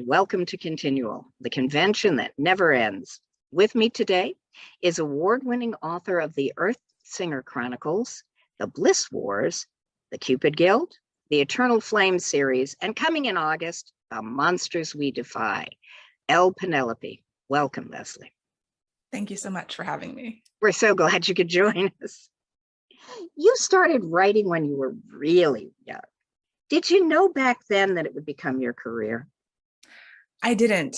welcome to ConTinual, the convention that never ends. With me today is award-winning author of the Earth Singer Chronicles, the Bliss Wars, the Cupid Guild, the Eternal Flame series, and coming in August, The Monsters We Defy. Leslye Penelope. Welcome, Leslye. Thank you so much for having me. We're so glad you could join us. You started writing when you were really young. Did you know back then that it would become your career? I didn't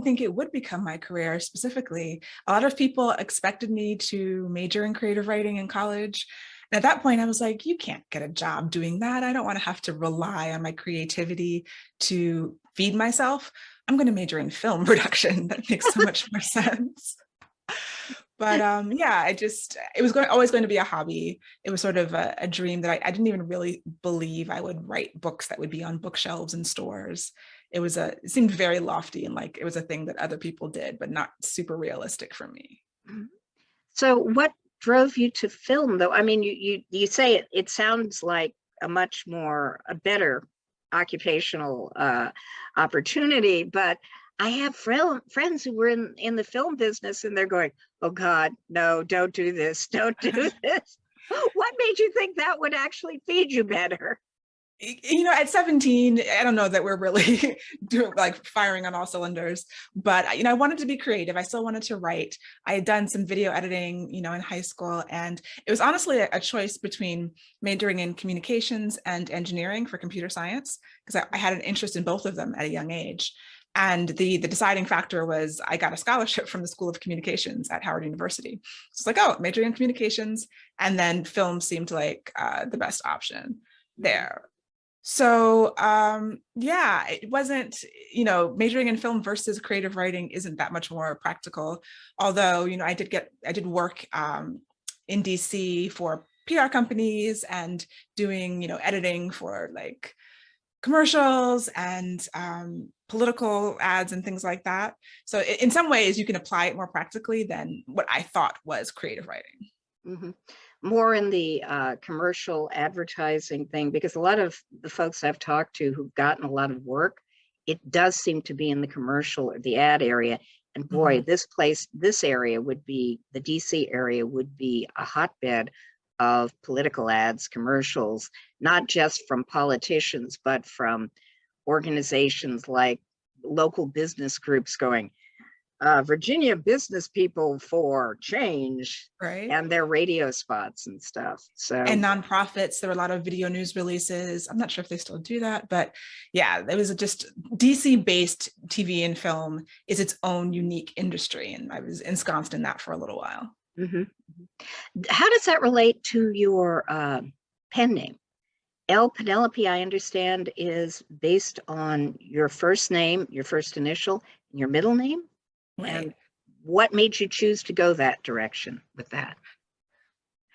think it would become my career specifically. A lot of people expected me to major in creative writing in college. And at that point, I was like, you can't get a job doing that. I don't want to have to rely on my creativity to feed myself. I'm going to major in film production. That makes so much more sense. But yeah, it was always going to be a hobby. It was sort of a dream that I didn't even really believe I would write books that would be on bookshelves in stores. It seemed very lofty and like it was a thing that other people did, but not super realistic for me. So what drove you to film though? I mean, you say it sounds like a better occupational opportunity, but I have friends who were in the film business and they're going, oh God, no, don't do this. Don't do this. What made you think that would actually feed you better? You know, at 17, I don't know that we're really doing like firing on all cylinders, but I wanted to be creative. I still wanted to write. I had done some video editing, in high school, and it was honestly a choice between majoring in communications and engineering for computer science, because I had an interest in both of them at a young age. And the deciding factor was I got a scholarship from the School of Communications at Howard University. So it's like, oh, majoring in communications, and then film seemed like the best option there. So yeah, it wasn't, majoring in film versus creative writing isn't that much more practical. Although, I did work in DC for PR companies and doing, editing for like commercials and political ads and things like that. So in some ways you can apply it more practically than what I thought was creative writing. Mm-hmm. More in the commercial advertising thing, because a lot of the folks I've talked to who've gotten a lot of work, it does seem to be in the commercial or the ad area. And boy, this area would be, the DC area would be a hotbed of political ads, commercials, not just from politicians, but from organizations like local business groups going, Virginia business people for change, right? And their radio spots and stuff. So, and nonprofits, there were a lot of video news releases. I'm not sure if they still do that, but yeah, it was just DC based TV and film is its own unique industry. And I was ensconced in that for a little while. Mm-hmm. How does that relate to your pen name? Leslye Penelope, I understand, is based on your first name, your first initial, and your middle name. Right. And what made you choose to go that direction with that?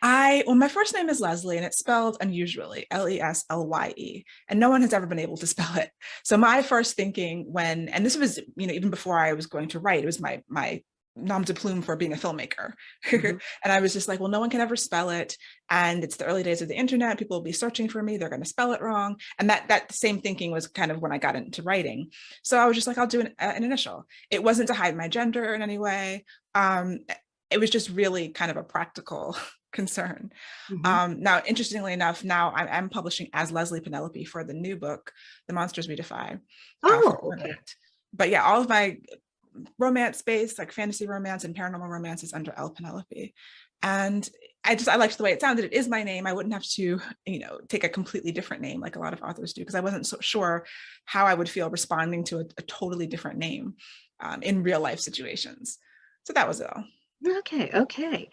Well, my first name is Leslye, and it's spelled unusually, Leslye, and no one has ever been able to spell it. So my first thinking and this was, even before I was going to write, it was my nom de plume for being a filmmaker. Mm-hmm. And I was just like, well, no one can ever spell it. And it's the early days of the internet. People will be searching for me. They're going to spell it wrong. And that same thinking was kind of when I got into writing. So I was just like, I'll do an initial. It wasn't to hide my gender in any way. It was just really kind of a practical concern. Mm-hmm. Now, interestingly enough, now I'm publishing as Leslye Penelope for the new book, The Monsters We Defy. Oh, okay. But yeah, all of my romance space, like fantasy romance and paranormal romance, is under Leslye Penelope. And I liked the way it sounded. It is my name. I wouldn't have to, take a completely different name like a lot of authors do, because I wasn't so sure how I would feel responding to a totally different name in real life situations. So that was it all. Okay.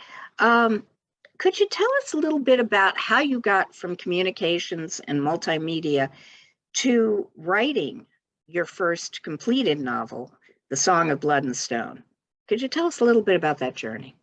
Could you tell us a little bit about how you got from communications and multimedia to writing your first completed novel, The Song of Blood and Stone? Could you tell us a little bit about that journey?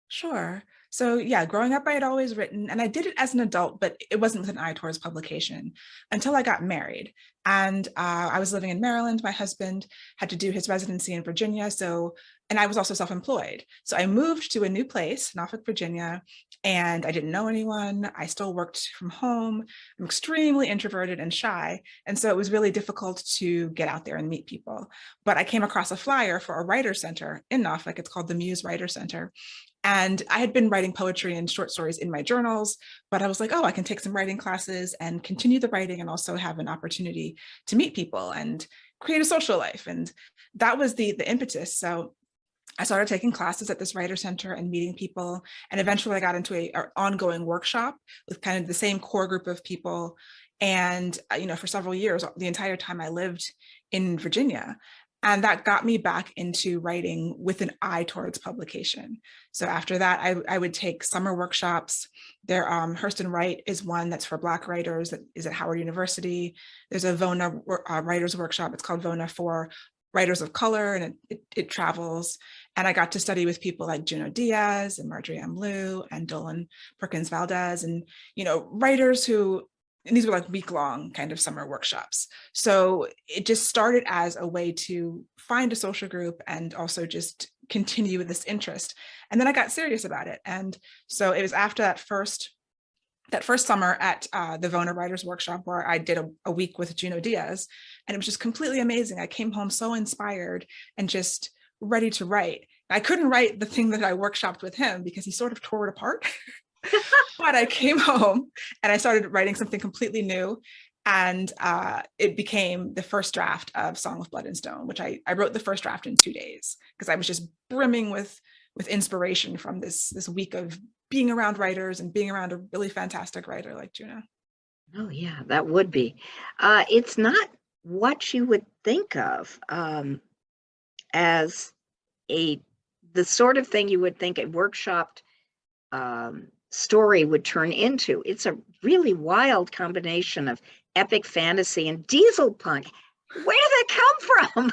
Sure. So yeah, growing up, I had always written, and I did it as an adult, but it wasn't with an eye towards publication until I got married. And I was living in Maryland. My husband had to do his residency in Virginia. So, and I was also self-employed. So I moved to a new place, Norfolk, Virginia, and I didn't know anyone. I still worked from home. I'm extremely introverted and shy. And so it was really difficult to get out there and meet people. But I came across a flyer for a writer center in Norfolk. It's called the Muse Writer Center. And I had been writing poetry and short stories in my journals, but I was like, oh, I can take some writing classes and continue the writing and also have an opportunity to meet people and create a social life. And that was the impetus. So I started taking classes at this writer center and meeting people. And eventually I got into a ongoing workshop with kind of the same core group of people. And, for several years, the entire time I lived in Virginia. And that got me back into writing with an eye towards publication. So after that, I would take summer workshops. There, Hurston Wright is one that's for Black writers that is at Howard University. There's a VONA writers workshop. It's called VONA for writers of color, and it travels. And I got to study with people like Junot Diaz and Marjorie M. Liu and Dolan Perkins Valdez, and writers who. And these were like week-long kind of summer workshops. So it just started as a way to find a social group and also just continue with this interest. And then I got serious about it. And so it was after that first summer at the VONA Writers Workshop where I did a week with Junot Diaz. And it was just completely amazing. I came home so inspired and just ready to write. I couldn't write the thing that I workshopped with him because he sort of tore it apart. But I came home and I started writing something completely new. And it became the first draft of Song of Blood and Stone, which I wrote the first draft in 2 days because I was just brimming with inspiration from this week of being around writers and being around a really fantastic writer like Junot. Oh yeah, that would be. It's not what you would think of as the sort of thing you would think a workshopped story would turn into. It's a really wild combination of epic fantasy and diesel punk. Where did that come from?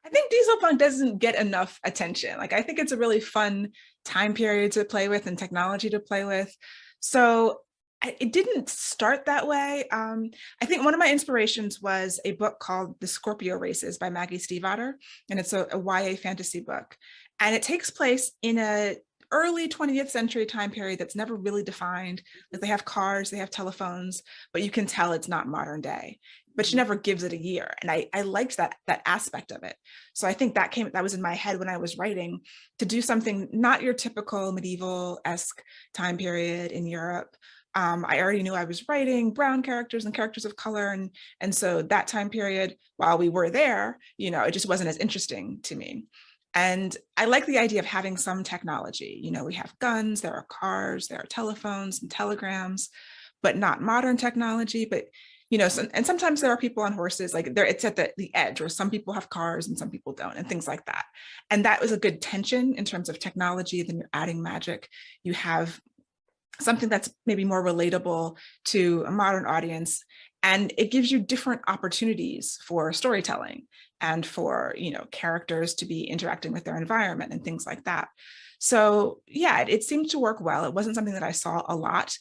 I think diesel punk doesn't get enough attention. Like, I think it's a really fun time period to play with and technology to play with. So it didn't start that way. I think one of my inspirations was a book called The Scorpio Races by Maggie Stiefvater, and it's a YA fantasy book. And it takes place in a early 20th century time period that's never really defined. Like, they have cars, they have telephones, but you can tell it's not modern day. But she never gives it a year. And I liked that aspect of it. So I think that was in my head when I was writing, to do something not your typical medieval-esque time period in Europe. I already knew I was writing brown characters and characters of color. And so that time period, while we were there, it just wasn't as interesting to me. And I like the idea of having some technology. We have guns, there are cars, there are telephones and telegrams, but not modern technology. But, and sometimes there are people on horses, like it's at the edge, where some people have cars and some people don't, and things like that. And that was a good tension in terms of technology. Then you're adding magic. You have something that's maybe more relatable to a modern audience. And it gives you different opportunities for storytelling and for, characters to be interacting with their environment and things like that. So yeah, it seemed to work well. It wasn't something that I saw a lot.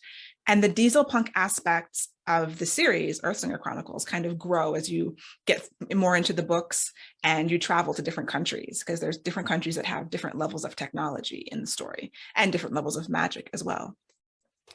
And the diesel punk aspects of the series, Earthslinger Chronicles, kind of grow as you get more into the books and you travel to different countries, because there's different countries that have different levels of technology in the story and different levels of magic as well.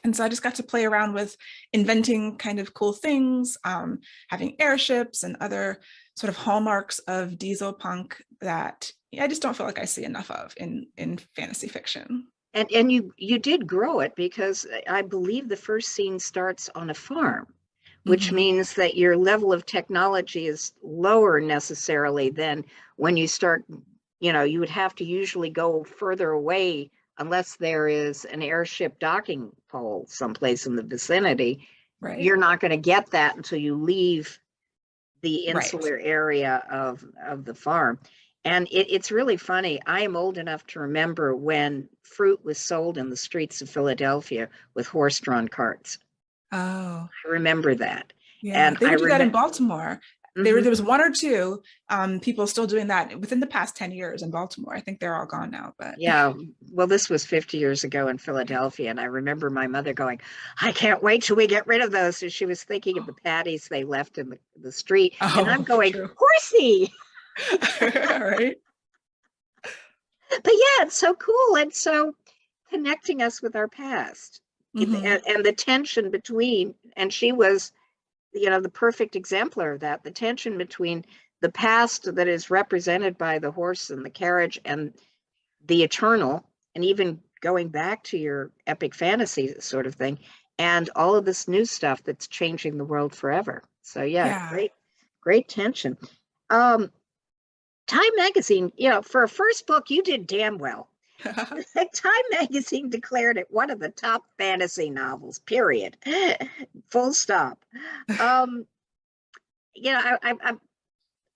And so I just got to play around with inventing kind of cool things, having airships and other sort of hallmarks of diesel punk that I just don't feel like I see enough of in fantasy fiction. And you did grow it, because I believe the first scene starts on a farm, which means that your level of technology is lower necessarily than when you start, you would have to usually go further away unless there is an airship docking pole someplace in the vicinity. Right. You're not going to get that until you leave the insular Right. area of the farm. And it's really funny. I am old enough to remember when fruit was sold in the streets of Philadelphia with horse-drawn carts. Oh, I remember that. yeah. And They would do that in Baltimore. There was one or two people still doing that within the past 10 years in Baltimore. I think they're all gone now, but Yeah, well, this was 50 years ago in Philadelphia, and I remember my mother going, I can't wait till we get rid of those. So she was thinking of the patties they left in the street, and I'm oh, going, true. horsey. All right. But yeah, it's so cool. And so connecting us with our past and the tension between, and she was, the perfect exemplar of that, the tension between the past that is represented by the horse and the carriage and the eternal, and even going back to your epic fantasy sort of thing, and all of this new stuff that's changing the world forever. So yeah. Great tension. Time Magazine, for a first book, you did damn well. Time Magazine declared it one of the top fantasy novels, period. Full stop. I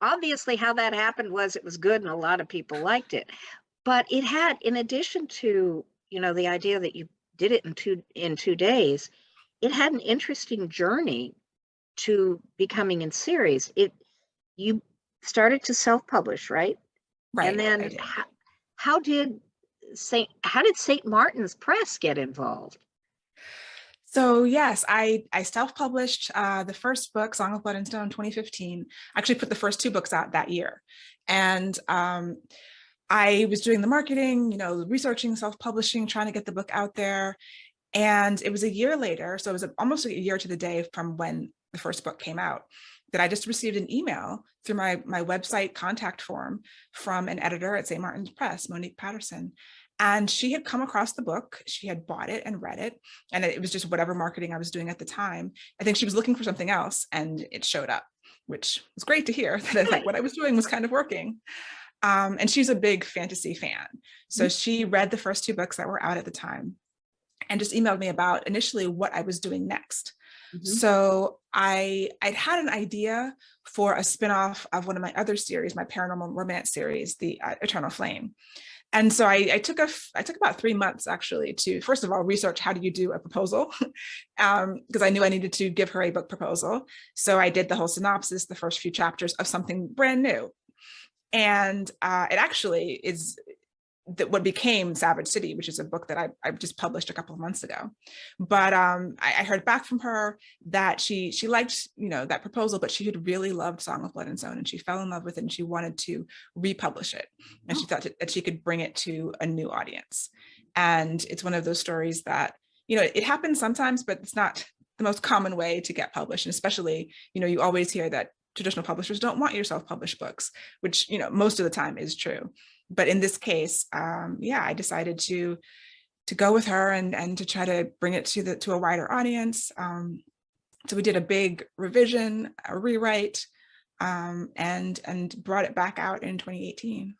obviously how that happened was it was good and a lot of people liked it. But it had, in addition to, the idea that you did it in 2 days, it had an interesting journey to becoming in series. You started to self-publish, right? Right. And then how did St. Martin's Press get involved? So yes, I self-published the first book, Song of Blood and Stone, in 2015. I actually put the first two books out that year. And I was doing the marketing, researching, self-publishing, trying to get the book out there. And it was a year later, so it was almost a year to the day from when the first book came out, that I just received an email through my website contact form from an editor at St. Martin's Press, Monique Patterson. And she had come across the book, she had bought it and read it, and it was just whatever marketing I was doing at the time. I think she was looking for something else and it showed up, which was great to hear that what I was doing was kind of working. And she's a big fantasy fan. So she read the first two books that were out at the time and just emailed me about initially what I was doing next. So I'd had an idea for a spinoff of one of my other series, my paranormal romance series, The Eternal Flame. And so I took about 3 months actually to, first of all, research how do you do a proposal, because I knew I needed to give her a book proposal. So I did the whole synopsis, the first few chapters of something brand new. And it actually is what became Savage City, which is a book that I just published a couple of months ago. But I heard back from her that she liked, that proposal, but she had really loved Song of Blood and Stone and she fell in love with it and she wanted to republish it. And she thought that she could bring it to a new audience. And it's one of those stories that, it happens sometimes, but it's not the most common way to get published. And especially, you always hear that traditional publishers don't want your self-published books, which, most of the time is true. But in this case, I decided to go with her and to try to bring it to a wider audience. So we did a big revision, a rewrite, and brought it back out in 2018.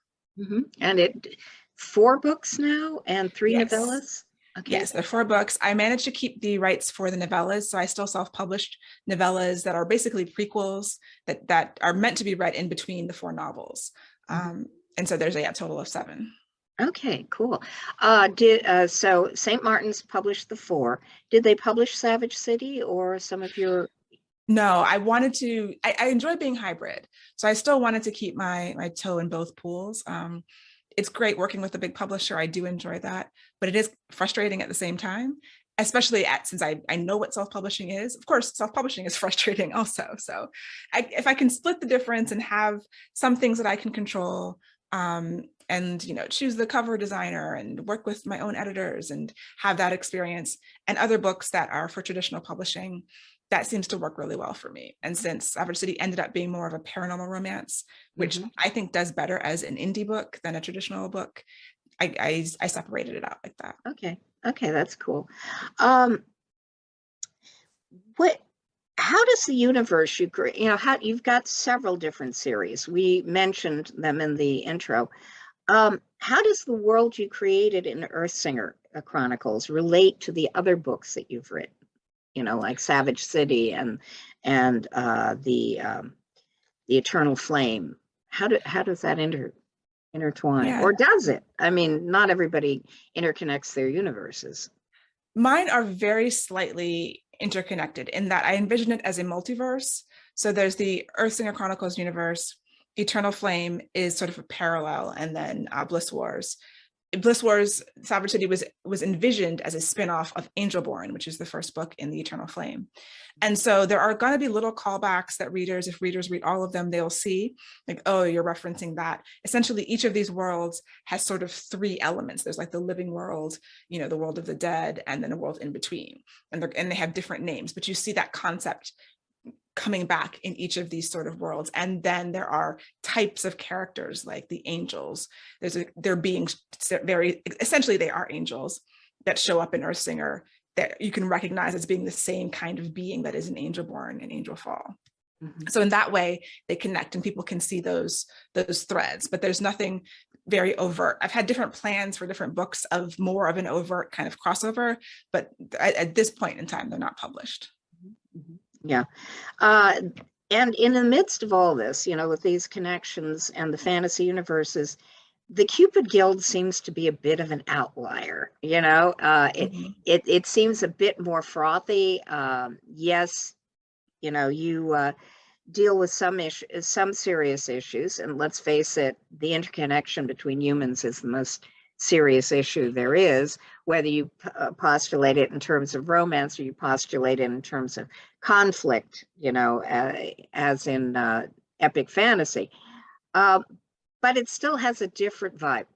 And 4 books now and 3 novellas? Okay. Yes, there are 4 books. I managed to keep the rights for the novellas, so I still self-published novellas that are basically prequels that are meant to be read in between the 4 novels. And so there's a total of 7. Okay, cool. So St. Martin's published the 4. Did they publish Savage City or some of your? No, I wanted to. I enjoy being hybrid, so I still wanted to keep my toe in both pools. It's great working with a big publisher. I do enjoy that, but it is frustrating at the same time, especially since I know what self-publishing is. Of course, self-publishing is frustrating also. So if I can split the difference and have some things that I can control, and choose the cover designer and work with my own editors and have that experience, and other books that are for traditional publishing, that seems to work really well for me. And since Savage City ended up being more of a paranormal romance, which I think does better as an indie book than a traditional book, I separated it out like that. Okay, that's cool. How does the universe you create, how you've got several different series, we mentioned them in the intro. How does the world you created in Earthsinger Chronicles relate to the other books that you've written? Like Savage City and the Eternal Flame. How does that intertwine? Yeah. Or does it? I mean, not everybody interconnects their universes. Mine are very slightly interconnected in that I envision it as a multiverse. So there's the Earthsinger Chronicles universe. Eternal Flame is sort of a parallel, and then Bliss Wars. Bliss Wars, Sovereign City was envisioned as a spin-off of Angelborn, which is the first book in the Eternal Flame. And so there are going to be little callbacks that readers, if readers read all of them, they'll see like, oh, you're referencing that. Essentially, each of these worlds has sort of three elements. There's like the living world, the world of the dead, and then a world in between. And they have different names, but you see that concept coming back in each of these sort of worlds. And then there are types of characters like the angels. They're being very, essentially they are angels that show up in Earthsinger that you can recognize as being the same kind of being that is in Angelborn and Angelfall. Mm-hmm. So in that way, they connect and people can see those threads, but there's nothing very overt. I've had different plans for different books of more of an overt kind of crossover, but at this point in time, they're not published. Mm-hmm. Yeah. And in the midst of all this, with these connections and the fantasy universes, the Cupid Guild seems to be a bit of an outlier. Mm-hmm. It seems a bit more frothy. Yes, you deal with some serious issues, and let's face it, the interconnection between humans is the most serious issue there is, whether you postulate it in terms of romance or you postulate it in terms of conflict, as in epic fantasy. But it still has a different vibe.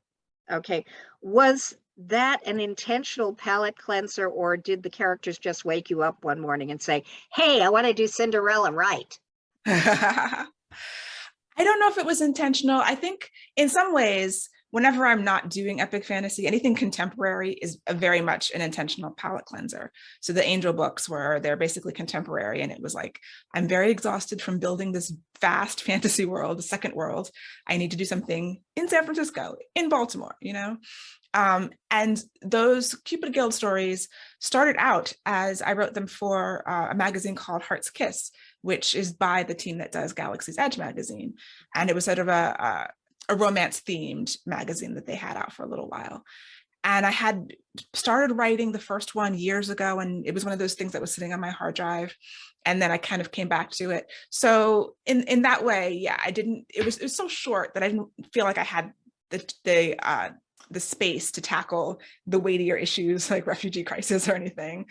Okay. Was that an intentional palate cleanser, or did the characters just wake you up one morning and say, hey, I want to do Cinderella right? I don't know if it was intentional. I think in some ways, whenever I'm not doing epic fantasy, anything contemporary is very much an intentional palate cleanser. So the Angel books they're basically contemporary, and it was like, I'm very exhausted from building this vast fantasy world, the second world. I need to do something in San Francisco, in Baltimore, and those Cupid Guild stories started out as I wrote them for a magazine called Heart's Kiss, which is by the team that does Galaxy's Edge magazine. And it was sort of a romance themed magazine that they had out for a little while. And I had started writing the first one years ago, and it was one of those things that was sitting on my hard drive. And then I kind of came back to it. So in that way, yeah, it was so short that I didn't feel like I had the space to tackle the weightier issues like refugee crisis or anything,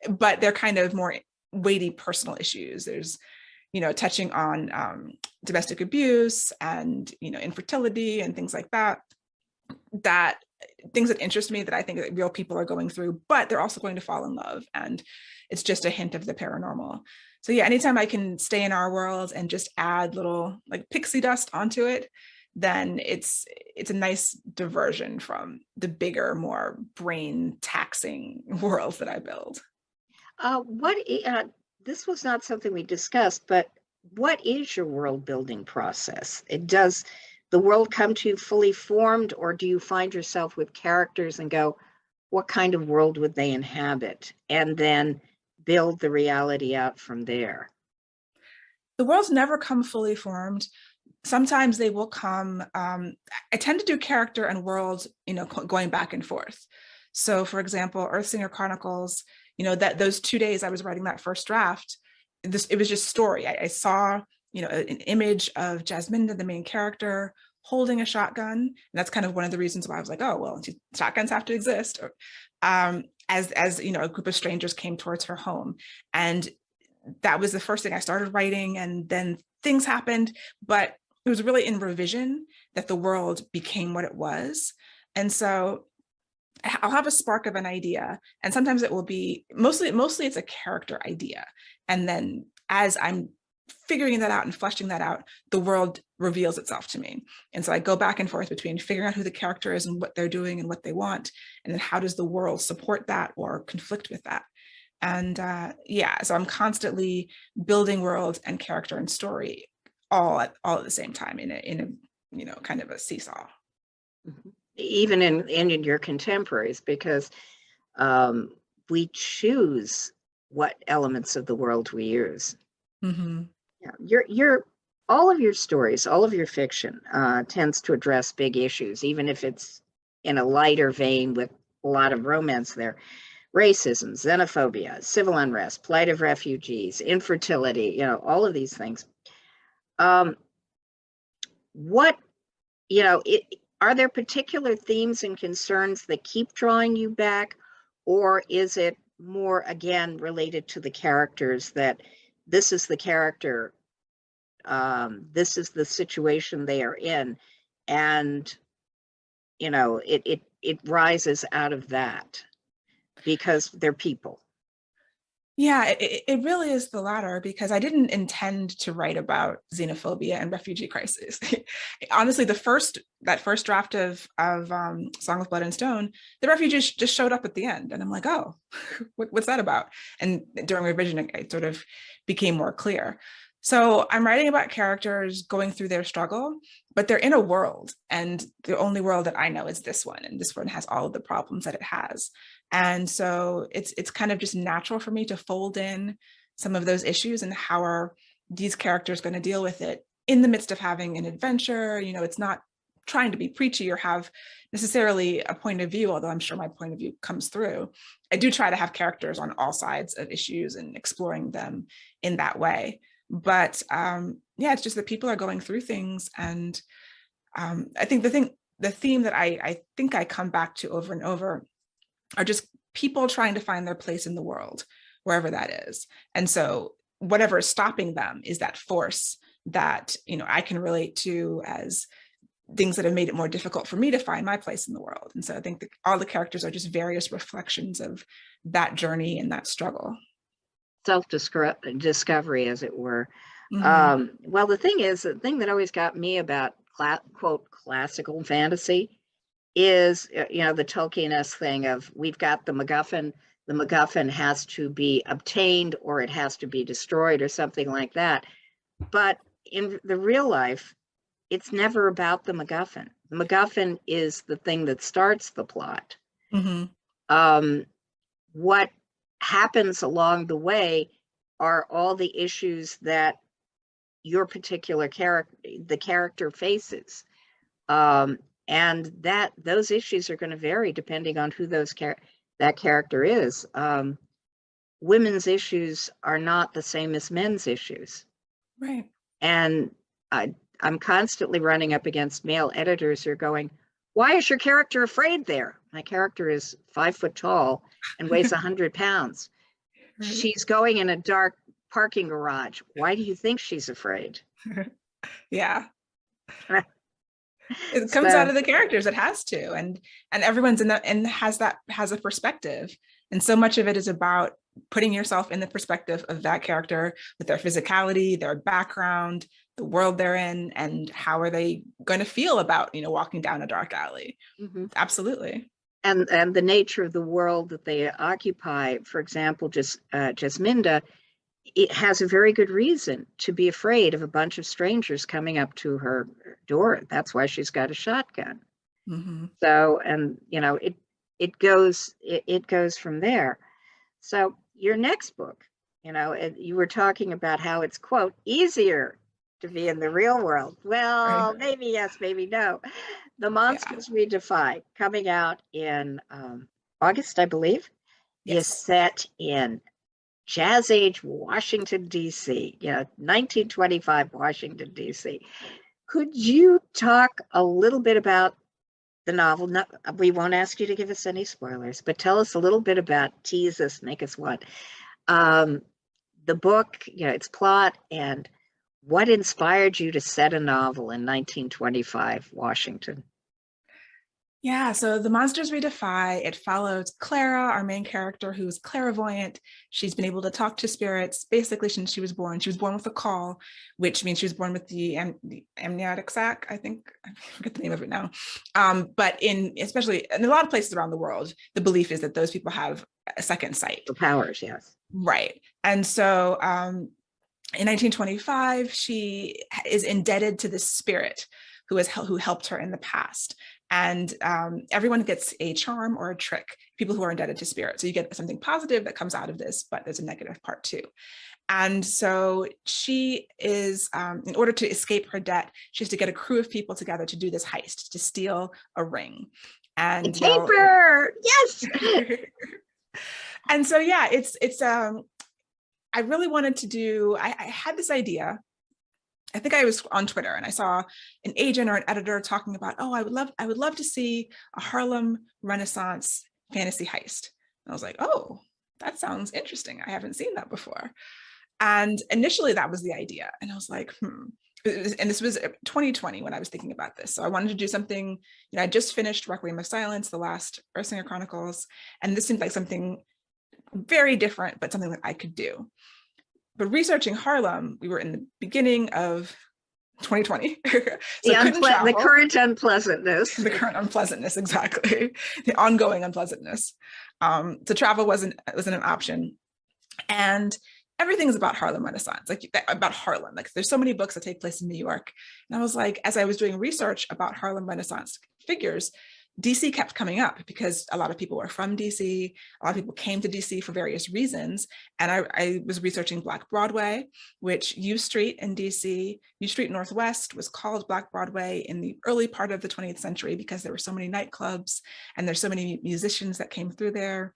but they're kind of more weighty personal issues. There's, touching on domestic abuse and, infertility and things like that, things that interest me that I think that real people are going through, but they're also going to fall in love. And it's just a hint of the paranormal. So yeah, anytime I can stay in our world and just add little like pixie dust onto it, then it's a nice diversion from the bigger, more brain taxing worlds that I build. This was not something we discussed, but what is your world building process? Does the world come to you fully formed, or do you find yourself with characters and go, what kind of world would they inhabit? And then build the reality out from there? The worlds never come fully formed. Sometimes they will come. I tend to do character and world, going back and forth. So for example, Earthsinger Chronicles, that those 2 days I was writing that first draft, it was just story. I saw, an image of Jasminda, the main character, holding a shotgun. And that's kind of one of the reasons why I was like, oh, well, shotguns have to exist. Or, as a group of strangers came towards her home. And that was the first thing I started writing. And then things happened, but it was really in revision that the world became what it was. And so I'll have a spark of an idea, and sometimes it will be mostly it's a character idea. And then as I'm figuring that out and fleshing that out, the world reveals itself to me. And so I go back and forth between figuring out who the character is and what they're doing and what they want, and then how does the world support that or conflict with that. And so I'm constantly building world and character and story all at the same time in a kind of a seesaw. Mm-hmm. Even in your contemporaries, because we choose what elements of the world we use. Mm-hmm. Yeah, your all of your stories, all of your fiction tends to address big issues, even if it's in a lighter vein with a lot of romance there. racism, xenophobia, civil unrest, plight of refugees, infertility, all of these things. What, are there particular themes and concerns that keep drawing you back? Or is it more, again, related to the characters, that this is the character, this is the situation they are in, and, it rises out of that because they're people? Yeah, it really is the latter, because I didn't intend to write about xenophobia and refugee crisis. Honestly, that first draft of Song of Blood and Stone, the refugees just showed up at the end, and I'm like, oh, what's that about? And during revision, it sort of became more clear. So I'm writing about characters going through their struggle, but they're in a world, and the only world that I know is this one, and this one has all of the problems that it has. And so it's kind of just natural for me to fold in some of those issues, and how are these characters going to deal with it in the midst of having an adventure. It's not trying to be preachy or have necessarily a point of view, although I'm sure my point of view comes through. I do try to have characters on all sides of issues and exploring them in that way. But yeah, it's just that people are going through things. And I think the theme that I think I come back to over and over are just people trying to find their place in the world, wherever that is. And so whatever is stopping them is that force that, I can relate to as things that have made it more difficult for me to find my place in the world. And so I think that all the characters are just various reflections of that journey and that struggle. Self-discovery, as it were. Well, the thing that always got me about quote classical fantasy is, the Tolkien-esque thing of, we've got the MacGuffin has to be obtained, or it has to be destroyed, or something like that. But in the real life, it's never about the MacGuffin. The MacGuffin is the thing that starts the plot. What happens along the way are all the issues that your particular character faces. And those issues are going to vary depending on who that character is. Women's issues are not the same as men's issues. Right. And I'm constantly running up against male editors who are going, why is your character afraid there? My character is 5 foot tall and weighs 100 pounds. Right. She's going in a dark parking garage. Why do you think she's afraid? Yeah. It comes out of the characters. It has to, and everyone's in that and has a perspective. And so much of it is about putting yourself in the perspective of that character, with their physicality, their background, the world they're in, and how are they going to feel about, walking down a dark alley. Absolutely. And the nature of the world that they occupy. For example, Jasminda, it has a very good reason to be afraid of a bunch of strangers coming up to her door. That's why she's got a shotgun. So, and it goes from there. So your next book, you were talking about how it's, quote, easier to be in the real world. Well, maybe yes, maybe no. The Monsters We Defy, coming out in August, I believe, is set in Jazz Age Washington, D.C., 1925 Washington, D.C. Could you talk a little bit about the novel? No, we won't ask you to give us any spoilers, but tell us a little bit about, tease us, make us what, the book, its plot, and what inspired you to set a novel in 1925 Washington? Yeah, so The Monsters We Defy, it follows Clara, our main character, who is clairvoyant. She's been able to talk to spirits basically since she was born. She was born with a call, which means she was born with the amniotic sac, I think. I forget the name of it now. But especially in a lot of places around the world, the belief is that those people have a second sight. The powers, yes. Right. And so in 1925, she is indebted to this spirit who helped her in the past. And everyone gets a charm or a trick, people who are indebted to spirit. So you get something positive that comes out of this, but there's a negative part too. And so she is, in order to escape her debt, she has to get a crew of people together to do this heist, to steal a ring. And a caper, yes. And so, yeah, I really wanted to do, I had this idea. I think I was on Twitter and I saw an agent or an editor talking about, oh, I would love to see a Harlem Renaissance fantasy heist. And I was like, oh, that sounds interesting. I haven't seen that before. And initially that was the idea. And I was like, And this was 2020 when I was thinking about this. So I wanted to do something, I just finished Requiem of Silence, the last Earthsinger Chronicles. And this seemed like something very different, but something that I could do. But researching Harlem, we were in the beginning of 2020. So the current unpleasantness. The current unpleasantness, exactly. The ongoing unpleasantness. So travel wasn't an option. And everything is about Harlem Renaissance, like about Harlem. Like there's so many books that take place in New York. And I was like, as I was doing research about Harlem Renaissance figures, DC kept coming up because a lot of people were from DC. A lot of people came to DC for various reasons. And I was researching Black Broadway, which U Street in DC, U Street Northwest was called Black Broadway in the early part of the 20th century because there were so many nightclubs and there's so many musicians that came through there.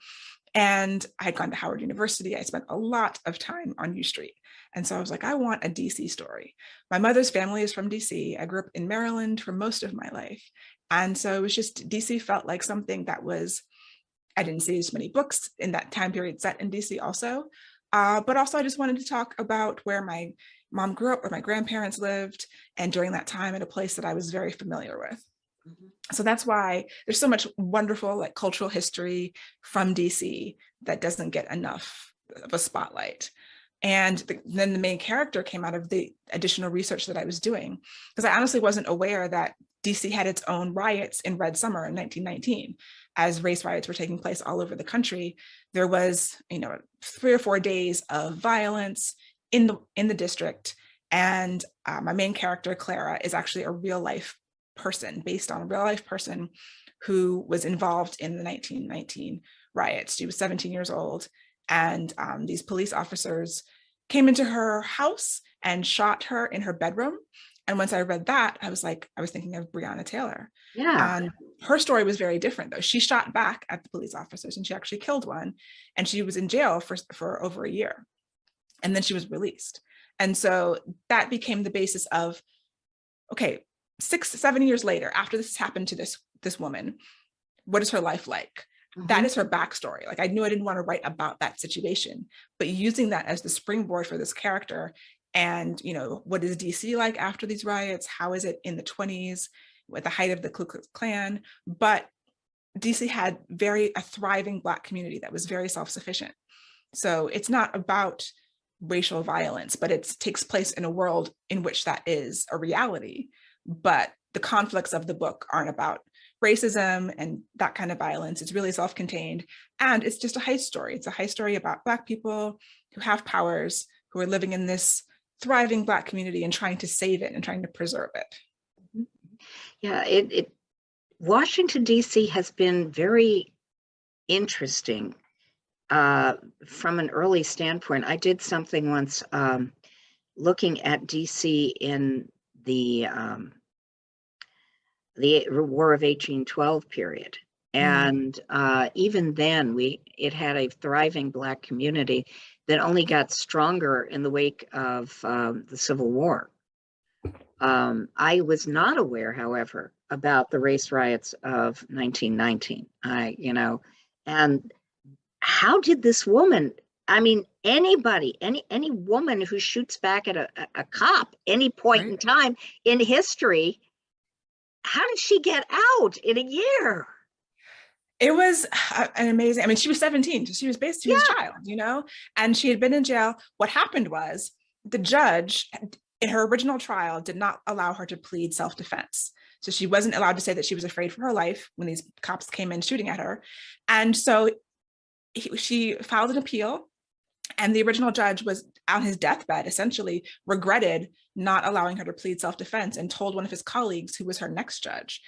And I had gone to Howard University. I spent a lot of time on U Street. And so I was like, I want a DC story. My mother's family is from DC. I grew up in Maryland for most of my life. And so it was just, DC felt like something that was, I didn't see as many books in that time period set in DC also. But also I just wanted to talk about where my mom grew up, where my grandparents lived, and during that time at a place that I was very familiar with. So that's why there's so much wonderful like cultural history from DC that doesn't get enough of a spotlight. And then the main character came out of the additional research that I was doing, because I honestly wasn't aware that DC had its own riots in Red Summer in 1919. As race riots were taking place all over the country, there was 3 or 4 days of violence in the district. And my main character, Clara, is actually a real life person based on a real life person who was involved in the 1919 riots. She was 17 years old, and these police officers came into her house and shot her in her bedroom. And once I read that, I was thinking of Breonna Taylor. Yeah. And her story was very different though. She shot back at the police officers and she actually killed one, and she was in jail for over a year. And then she was released. And so that became the basis of, okay, 6-7 years later, after this happened to this woman, what is her life like? Mm-hmm. That is her backstory. Like I knew I didn't want to write about that situation, but using that as the springboard for this character. And, what is DC like after these riots? How is it in the 1920s with the height of the Ku Klux Klan? But DC had a thriving Black community that was very self-sufficient. So it's not about racial violence, but it takes place in a world in which that is a reality. But the conflicts of the book aren't about racism and that kind of violence. It's really self-contained. And it's just a heist story. It's a heist story about Black people who have powers, who are living in this thriving Black community and trying to save it and trying to preserve it. Yeah, Washington, D.C. has been very interesting from an early standpoint. I did something once looking at D.C. in the War of 1812 period. And even then, it had a thriving Black community that only got stronger in the wake of the Civil War. I was not aware, however, about the race riots of 1919. And how did this woman? I mean, anybody, any woman who shoots back at a cop any point in time in history, how did she get out in a year? It was an amazing, she was 17, so she was basically a child, and she had been in jail. What happened was the judge in her original trial did not allow her to plead self-defense. So she wasn't allowed to say that she was afraid for her life when these cops came in shooting at her. And so she filed an appeal, and the original judge was on his deathbed, essentially regretted not allowing her to plead self-defense and told one of his colleagues, who was her next judge.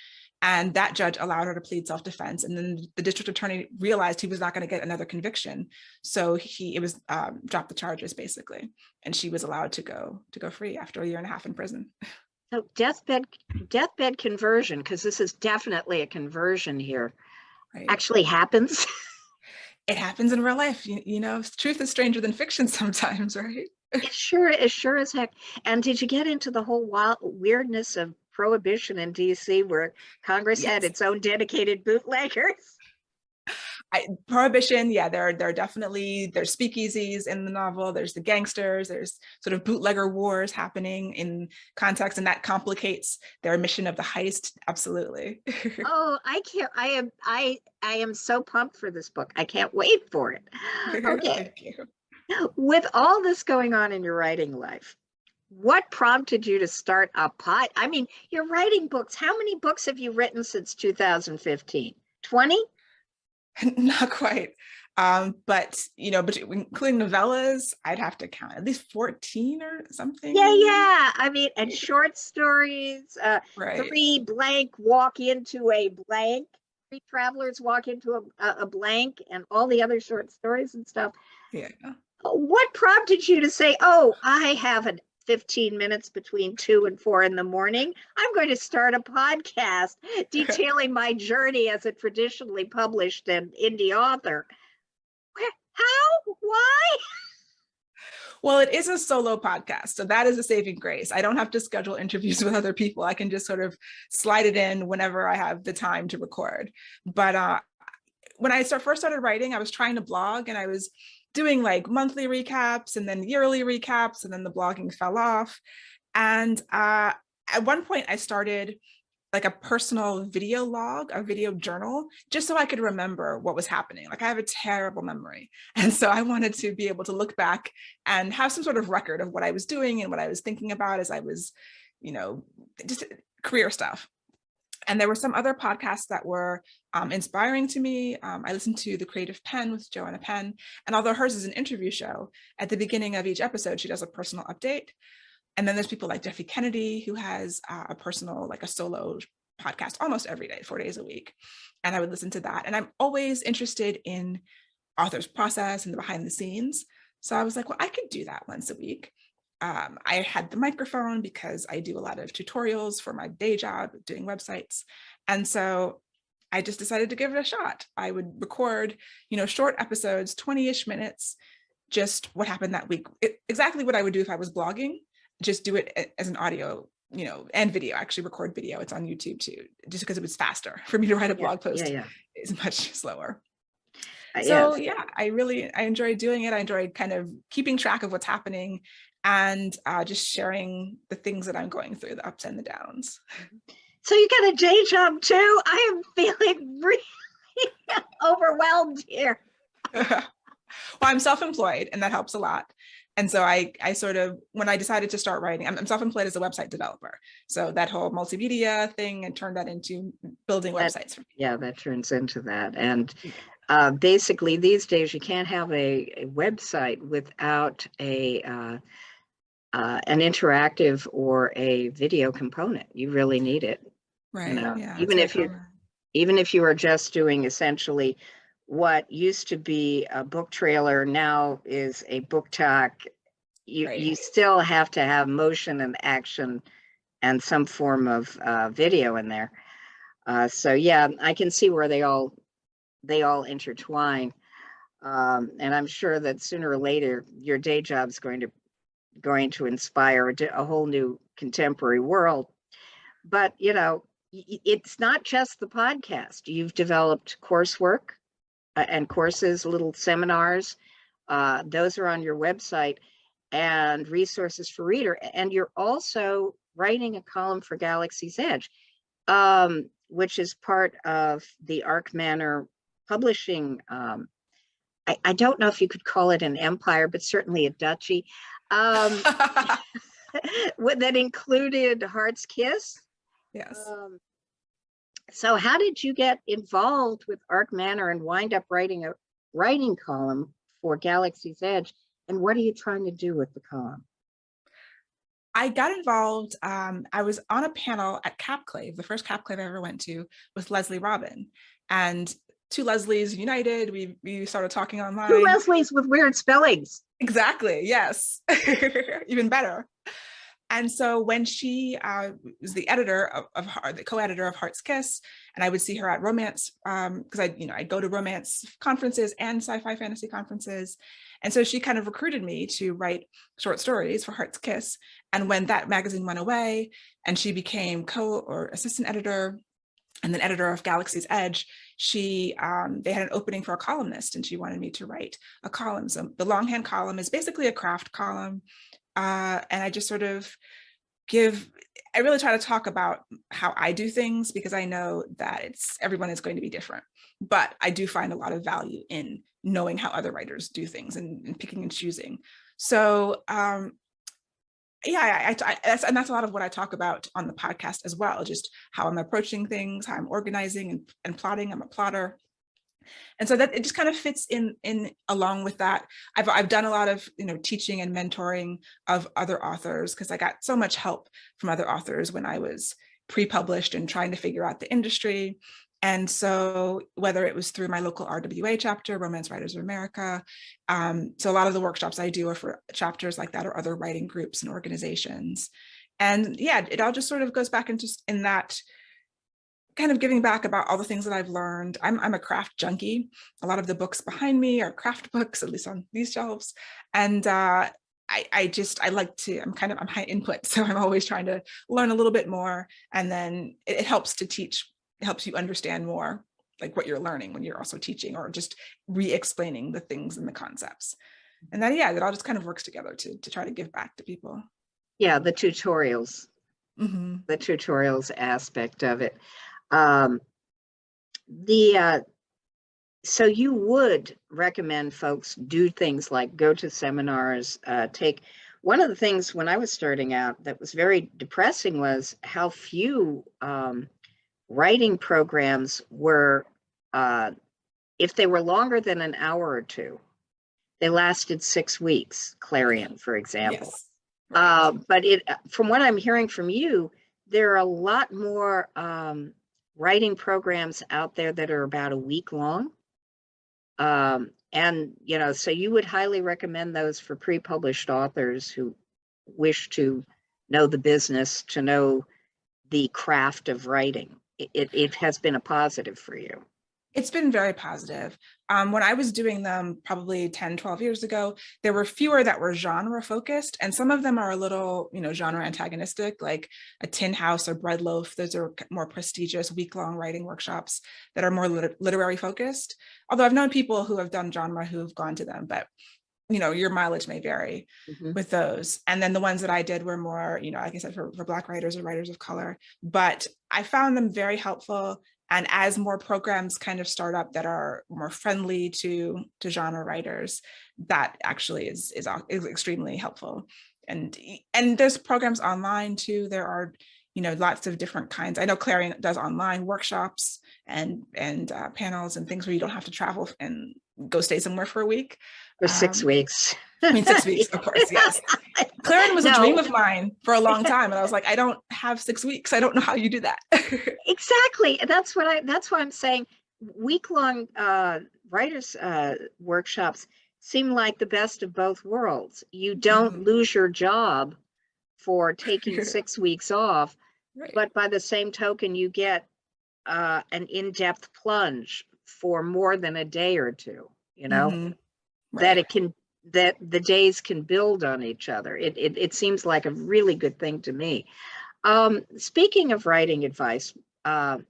And that judge allowed her to plead self-defense. And then the district attorney realized he was not going to get another conviction. So dropped the charges basically. And she was allowed to go free after a year and a half in prison. So deathbed conversion, because this is definitely a conversion here, actually happens. It happens in real life. You know, truth is stranger than fiction sometimes, right? It sure as heck. And did you get into the whole wild weirdness of prohibition in DC where Congress had Yes. its own dedicated bootleggers? Prohibition, yeah, there are definitely, there's speakeasies in the novel, there's the gangsters, there's sort of bootlegger wars happening in context, and that complicates their mission of the heist. Absolutely. Oh, I can't. I am so pumped for this book. I can't wait for it. Okay. Thank you. With all this going on in your writing life, what prompted you to start a pod? I mean, you're writing books. How many books have you written since 2015? 20? Not quite. But you know, including novellas, I'd have to count at least 14 or something. Yeah. I mean, and short stories, Right. three blank walk into a blank, three travelers walk into a blank, and all the other short stories and stuff. Yeah. What prompted you to say, oh, I have 15 minutes between 2 and 4 in the morning. I'm going to start a podcast detailing my journey as a traditionally published and indie author. How? Why? Well, it is a solo podcast, so that is a saving grace. I don't have to schedule interviews with other people. I can just sort of slide it in whenever I have the time to record. But when I first started writing, I was trying to blog, and I was doing like monthly recaps and then yearly recaps, and then the blogging fell off. And at one point, I started like a personal video log, a video journal, just so I could remember what was happening. Like I have a terrible memory. And so I wanted to be able to look back and have some sort of record of what I was doing and what I was thinking about as I was, you know, just career stuff. And there were some other podcasts that were inspiring to me. I listened to The Creative Pen with Joanna Penn. And although hers is an interview show, at the beginning of each episode, she does a personal update. And then there's people like Jeffy Kennedy, who has a personal, like a solo podcast almost every day, 4 days a week. And I would listen to that. And I'm always interested in author's process and the behind the scenes. So I was like, well, I could do that once a week. I had the microphone because I do a lot of tutorials for my day job doing websites. And so I just decided to give it a shot. I would record, you know, short episodes, 20-ish minutes, just what happened that week. Exactly what I would do if I was blogging. Just do it as an audio, you know, and video, actually record video. It's on YouTube too, just because it was faster for me to write a blog post. Is much slower. So yeah, I enjoyed doing it. I enjoyed kind of keeping track of what's happening and just sharing the things that I'm going through, the ups and the downs. So you got a day job too? I am feeling really overwhelmed here. Well, I'm self-employed, and that helps a lot. And so I sort of, when I decided to start writing, I'm self-employed as a website developer. So that whole multimedia thing, and turned that into building websites. Yeah, that turns into that. And basically these days you can't have a website without an interactive or a video component. You really need it. Right. You know? Yeah. Even if you are just doing essentially what used to be a book trailer now is a book talk, you still have to have motion and action and some form of video in there. So yeah, I can see where they all intertwine. And I'm sure that sooner or later your day job's going to inspire a whole new contemporary world. But you know, it's not just the podcast. You've developed coursework and courses, little seminars. Those are on your website, and resources for reader. And you're also writing a column for Galaxy's Edge, which is part of the Arc Manor publishing. I don't know if you could call it an empire, but certainly a duchy. That included Heart's Kiss. Yes. So how did you get involved with Arc Manor and wind up writing a writing column for Galaxy's Edge? And what are you trying to do with the column? I got involved. I was on a panel at Capclave, the first Capclave I ever went to, with Leslye Robin. And two Leslies united. We started talking online. Two Leslies with weird spellings. Exactly. Yes. Even better. And so when she was the editor the co-editor of Heart's Kiss, and I would see her at romance, because I'd go to romance conferences and sci-fi fantasy conferences. And so she kind of recruited me to write short stories for Heart's Kiss. And when that magazine went away and she became or assistant editor and then editor of Galaxy's Edge, they had an opening for a columnist, and she wanted me to write a column. So the longhand column is basically a craft column. And I just sort of I really try to talk about how I do things, because I know that everyone is going to be different, but I do find a lot of value in knowing how other writers do things and picking and choosing. So that's a lot of what I talk about on the podcast as well, just how I'm approaching things, how I'm organizing and plotting. I'm a plotter. And so that it just kind of fits in along with that. I've done a lot of teaching and mentoring of other authors, because I got so much help from other authors when I was pre-published and trying to figure out the industry. And so whether it was through my local RWA chapter, Romance Writers of America, so a lot of the workshops I do are for chapters like that or other writing groups and organizations. And yeah, it all just sort of goes back into in that kind of giving back about all the things that I've learned. I'm a craft junkie. A lot of the books behind me are craft books, at least on these shelves. And I'm high input. So I'm always trying to learn a little bit more. And then it helps to teach, it helps you understand more like what you're learning when you're also teaching, or just re-explaining the things and the concepts. And then, yeah, it all just kind of works together to try to give back to people. Yeah, the tutorials, the tutorials aspect of it. So you would recommend folks do things like go to seminars, one of the things when I was starting out that was very depressing was how few writing programs were, if they were longer than an hour or two, they lasted 6 weeks, Clarion, for example. Yes. Right. But from what I'm hearing from you, there are a lot more writing programs out there that are about a week long. And, so you would highly recommend those for pre-published authors who wish to know the business, to know the craft of writing. It has been a positive for you. It's been very positive. When I was doing them probably 10, 12 years ago, there were fewer that were genre focused, and some of them are a little, genre antagonistic, like a Tin House or Bread Loaf. Those are more prestigious week-long writing workshops that are more literary focused. Although I've known people who have done genre who have gone to them, but your mileage may vary with those. And then the ones that I did were more, like I said, for Black writers or writers of color, but I found them very helpful. And as more programs kind of start up that are more friendly to genre writers, that actually is extremely helpful. And there's programs online too. There are, lots of different kinds. I know Clarion does online workshops and panels and things where you don't have to travel and go stay somewhere for a week. For 6 weeks. 6 weeks, of course, yes. Clarion was a dream of mine for a long time. And I was like, I don't have 6 weeks. I don't know how you do that. Exactly. That's why I'm saying week-long writers workshops seem like the best of both worlds. You don't lose your job for taking 6 weeks off, right. But by the same token, you get an in-depth plunge for more than a day or two, Right. that the days can build on each other. It seems like a really good thing to me. Speaking of writing advice, I'm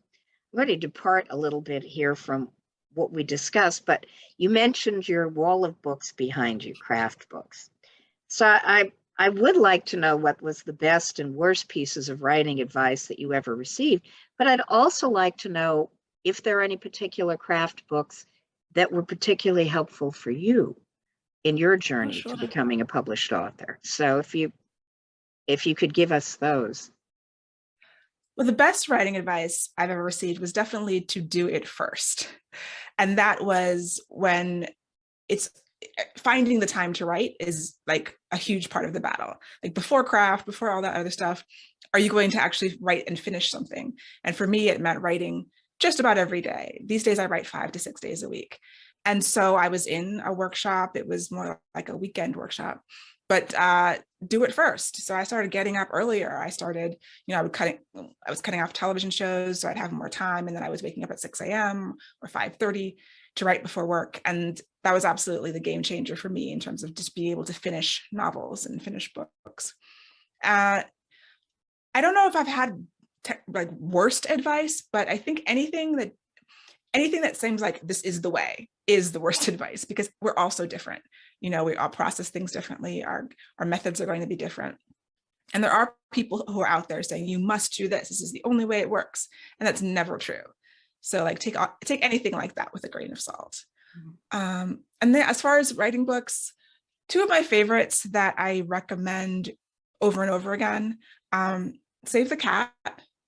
going to depart a little bit here from what we discussed, but you mentioned your wall of books behind you, craft books. So I would like to know what was the best and worst pieces of writing advice that you ever received, but I'd also like to know if there are any particular craft books that were particularly helpful for you in your journey to becoming a published author. So if you could give us those. Well, the best writing advice I've ever received was definitely to do it first. And that was when it's finding the time to write is like a huge part of the battle. Like before craft, before all that other stuff, are you going to actually write and finish something? And for me, it meant writing just about every day. These days I write 5 to 6 days a week. And so I was in a workshop. It was more like a weekend workshop. But do it first. So I started getting up earlier. I started, I was cutting off television shows so I'd have more time. And then I was waking up at 6 a.m. or 5:30 to write before work. And that was absolutely the game changer for me in terms of just being able to finish novels and finish books. I don't know if I've had like worst advice, but I think anything that seems like this is the way is the worst advice, because we're all so different. We all process things differently. Our methods are going to be different. And there are people who are out there saying, you must do this. This is the only way it works. And that's never true. So like take anything like that with a grain of salt. And then as far as writing books, two of my favorites that I recommend over and over again, Save the Cat,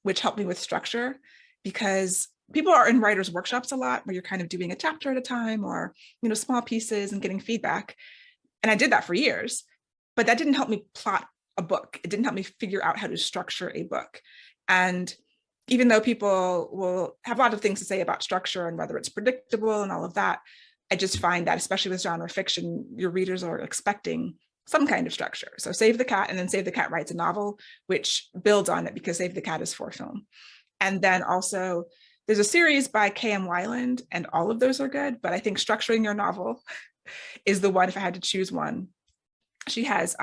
which helped me with structure, because people are in writers' workshops a lot where you're kind of doing a chapter at a time or, small pieces and getting feedback. And I did that for years, but that didn't help me plot a book. It didn't help me figure out how to structure a book. And even though people will have a lot of things to say about structure and whether it's predictable and all of that, I just find that, especially with genre fiction, your readers are expecting some kind of structure. So Save the Cat, and then Save the Cat writes a novel, which builds on it because Save the Cat is for film. And then also there's a series by K.M. Weiland, and all of those are good, but I think Structuring Your Novel is the one if I had to choose one. She has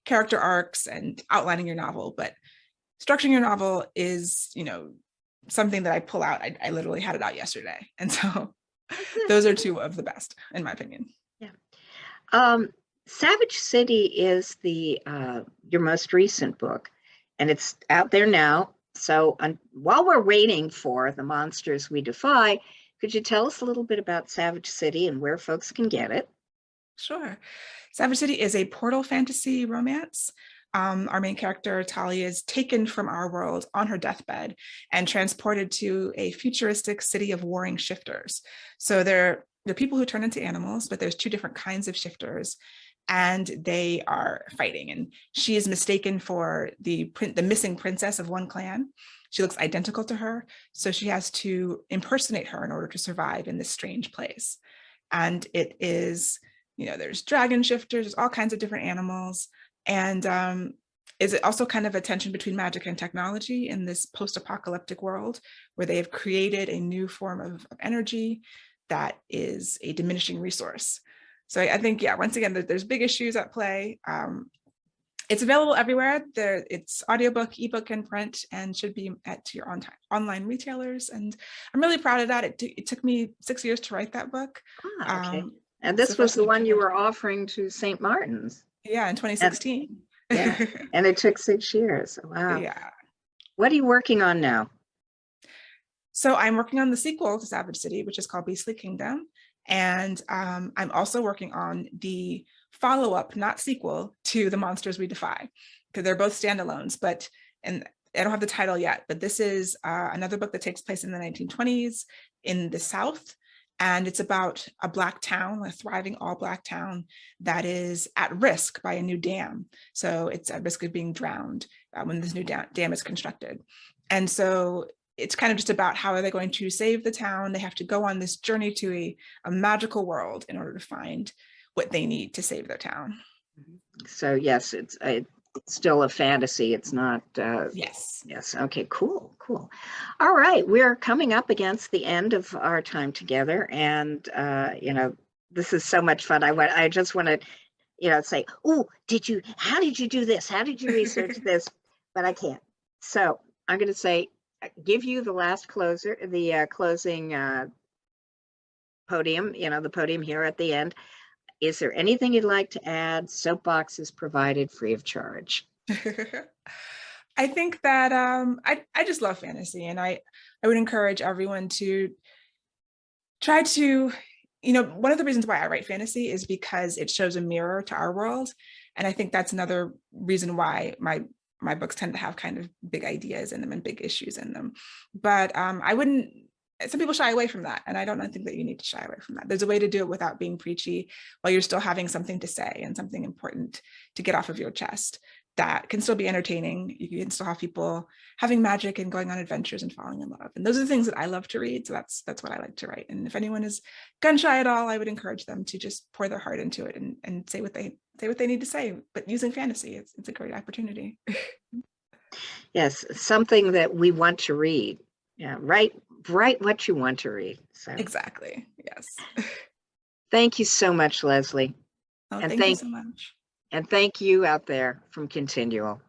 character arcs and outlining your novel, but Structuring Your Novel is, something that I pull out. I literally had it out yesterday. And so those are two of the best, in my opinion. Yeah. Savage City is your most recent book, and it's out there now. So while we're waiting for The Monsters We Defy, could you tell us a little bit about Savage City and where folks can get it? Sure. Savage City is a portal fantasy romance. Our main character, Talia, is taken from our world on her deathbed and transported to a futuristic city of warring shifters. So they're people who turn into animals, but there's two different kinds of shifters, and they are fighting. And she is mistaken for the missing princess of one clan. She looks identical to her, so she has to impersonate her in order to survive in this strange place. And it is, there's dragon shifters, there's all kinds of different animals. And is it also kind of a tension between magic and technology in this post-apocalyptic world where they have created a new form of energy that is a diminishing resource. So I think, once again, there's big issues at play. It's available everywhere. It's audiobook, ebook, and print, and should be at your online retailers. And I'm really proud of that. It took me 6 years to write that book. Okay. And this was the one you were offering to St. Martin's. Yeah, in 2016. And it took 6 years. Wow. Yeah. What are you working on now? So I'm working on the sequel to Savage City, which is called Beastly Kingdom. And I'm also working on the follow-up, not sequel, to The Monsters We Defy, because they're both standalones, and I don't have the title yet, but this is another book that takes place in the 1920s in the South. And it's about a Black town, a thriving all Black town that is at risk by a new dam. So it's at risk of being drowned when this new dam is constructed. And so it's kind of just about how are they going to save the town. They have to go on this journey to a magical world in order to find what they need to save their town. So yes, it's still a fantasy. It's not. Yes. Yes. Okay. Cool. All right. We're coming up against the end of our time together, and this is so much fun. I just want to, say, oh, how did you do this? How did you research this? But I can't. So I'm going to say, give you the last closing podium. The podium here at the end. Is there anything you'd like to add? Soapbox is provided free of charge. I think that I just love fantasy, and I would encourage everyone to try to, one of the reasons why I write fantasy is because it shows a mirror to our world. And I think that's another reason why my books tend to have kind of big ideas in them and big issues in them. But some people shy away from that. And I don't think that you need to shy away from that. There's a way to do it without being preachy while you're still having something to say and something important to get off of your chest. that can still be entertaining. You can still have people having magic and going on adventures and falling in love. And those are the things that I love to read. So that's what I like to write. And if anyone is gun shy at all, I would encourage them to just pour their heart into it and say what they need to say, but using fantasy, it's a great opportunity. Yes, something that we want to read. Yeah, write what you want to read. So Exactly. Yes. thank you so much, Leslye. Oh, And thank you so much. and thank you out there from ConTinual.